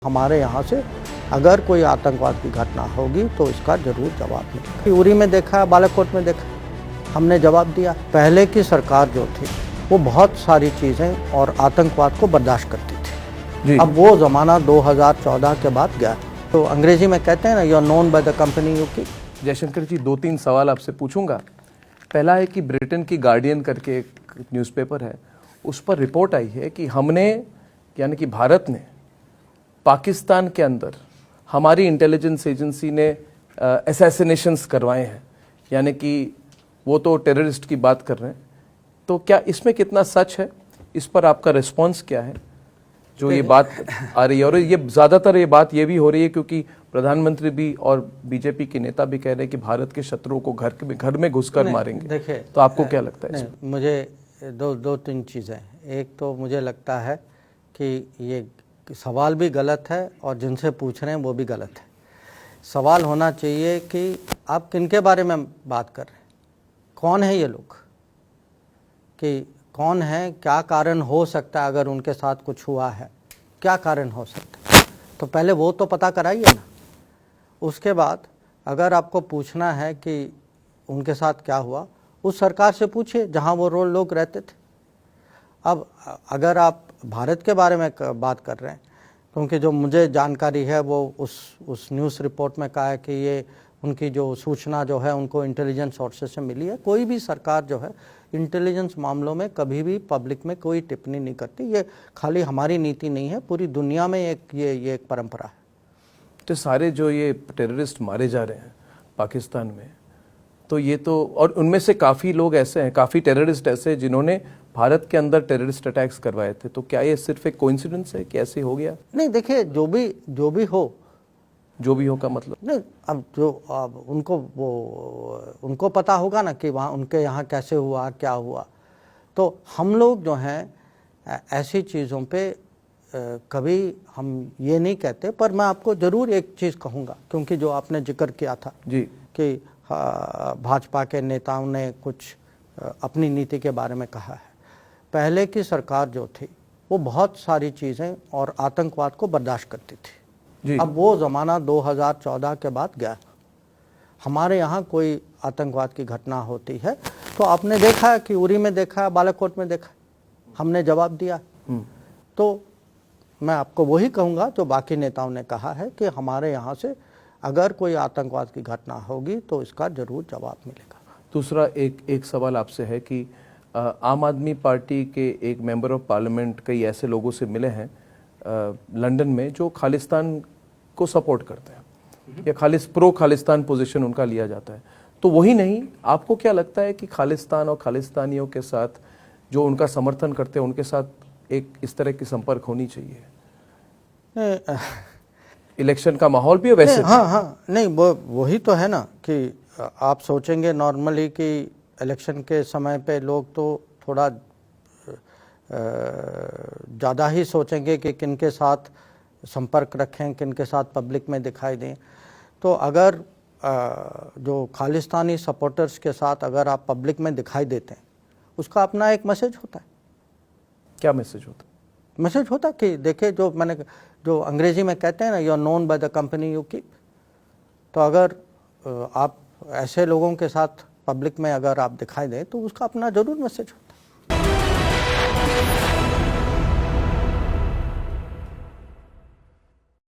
हमारे यहाँ से अगर कोई आतंकवाद की घटना होगी तो इसका जरूर जवाब मिलेगा। उरी में देखा है, बालाकोट में देखा, हमने जवाब दिया। पहले की सरकार जो थी वो बहुत सारी चीज़ें और आतंकवाद को बर्दाश्त करती थी। अब वो ज़माना 2014 के बाद गया। तो अंग्रेजी में कहते हैं ना, you are known by the company you keep. Jaishankar ji, 2-3 सवाल आपसे पूछूंगा। पहला है कि ब्रिटेन की गार्डियन करके एक न्यूज़पेपर है, उस पर रिपोर्ट आई है कि हमने यानी कि भारत ने पाकिस्तान के अंदर हमारी इंटेलिजेंस एजेंसी ने असैसिनेशंस करवाए हैं, यानी कि वो तो टेररिस्ट की बात कर रहे हैं। तो क्या इसमें कितना सच है, इस पर आपका रिस्पांस क्या है जो ये बात आ रही है? और ये ज़्यादातर ये बात ये भी हो रही है क्योंकि प्रधानमंत्री भी और बीजेपी के नेता भी कह रहे हैं कि भारत के शत्रुओं को घर में घुसकर मारेंगे। देखिए, तो आपको क्या लगता है? मुझे दो तीन चीज़ें। एक तो मुझे लगता है कि ये सवाल भी गलत है और जिनसे पूछ रहे हैं वो भी गलत है। सवाल होना चाहिए कि आप किनके बारे में बात कर रहे हैं, कौन है ये लोग, कि कौन है, क्या कारण हो सकता है अगर उनके साथ कुछ हुआ है, क्या कारण हो सकता है। तो पहले वो तो पता कराइए ना। उसके बाद अगर आपको पूछना है कि उनके साथ क्या हुआ, उस सरकार से पूछिए जहाँ वो लोग रहते थे। अब अगर आप भारत के बारे में बात कर रहे हैं, क्योंकि जो मुझे जानकारी है वो उस न्यूज़ रिपोर्ट में कहा है कि ये उनकी जो सूचना जो है उनको इंटेलिजेंस सोर्सेज से मिली है। कोई भी सरकार जो है इंटेलिजेंस मामलों में कभी भी पब्लिक में कोई टिप्पणी नहीं करती। ये खाली हमारी नीति नहीं है, पूरी दुनिया में ये एक परंपरा है। तो सारे जो ये टेररिस्ट मारे जा रहे हैं पाकिस्तान में, तो ये तो, और उनमें से काफ़ी लोग ऐसे हैं, काफ़ी टेररिस्ट ऐसे हैं जिन्होंने भारत के अंदर टेररिस्ट अटैक्स करवाए थे। तो क्या ये सिर्फ एक कोइंसिडेंस है कि ऐसे हो गया? नहीं, देखिए, जो भी हो का मतलब नहीं। अब उनको पता होगा ना कि वहाँ उनके यहाँ कैसे हुआ, क्या हुआ। तो हम लोग जो हैं ऐसी चीज़ों पे कभी हम ये नहीं कहते। पर मैं आपको ज़रूर एक चीज़ कहूँगा, क्योंकि जो आपने जिक्र किया था जी कि भाजपा के नेताओं ने कुछ अपनी नीति के बारे में कहा है। पहले की सरकार जो थी वो बहुत सारी चीज़ें और आतंकवाद को बर्दाश्त करती थी। अब वो ज़माना 2014 के बाद गया। हमारे यहाँ कोई आतंकवाद की घटना होती है तो आपने देखा है कि उरी में देखा है, बालाकोट में देखा है, हमने जवाब दिया। तो मैं आपको वही कहूँगा जो बाकी नेताओं ने कहा है कि हमारे यहाँ से अगर कोई आतंकवाद की घटना होगी तो इसका ज़रूर जवाब मिलेगा। दूसरा एक सवाल आपसे है कि आम आदमी पार्टी के एक मेंबर ऑफ पार्लियामेंट कई ऐसे लोगों से मिले हैं लंदन में जो खालिस्तान को सपोर्ट करते हैं या प्रो खालिस्तान पोजीशन उनका लिया जाता है। तो वही नहीं, आपको क्या लगता है कि खालिस्तान और खालिस्तानियों के साथ जो उनका समर्थन करते हैं उनके साथ एक इस तरह की संपर्क होनी चाहिए? इलेक्शन का माहौल भी है वैसे। हाँ, नहीं, वही तो है ना कि आप सोचेंगे नॉर्मली कि इलेक्शन के समय पे लोग तो थोड़ा ज़्यादा ही सोचेंगे कि किन के साथ संपर्क रखें, किन के साथ पब्लिक में दिखाई दें। तो अगर जो खालिस्तानी सपोर्टर्स के साथ अगर आप पब्लिक में दिखाई देते हैं, उसका अपना एक मैसेज होता है। क्या मैसेज होता है? मैसेज होता है कि देखिए, जो अंग्रेजी में कहते हैं ना, you are known by the company you keep. तो अगर आप ऐसे लोगों के साथ पब्लिक में अगर आप दिखाई दें तो उसका अपना ज़रूर मैसेज होता है।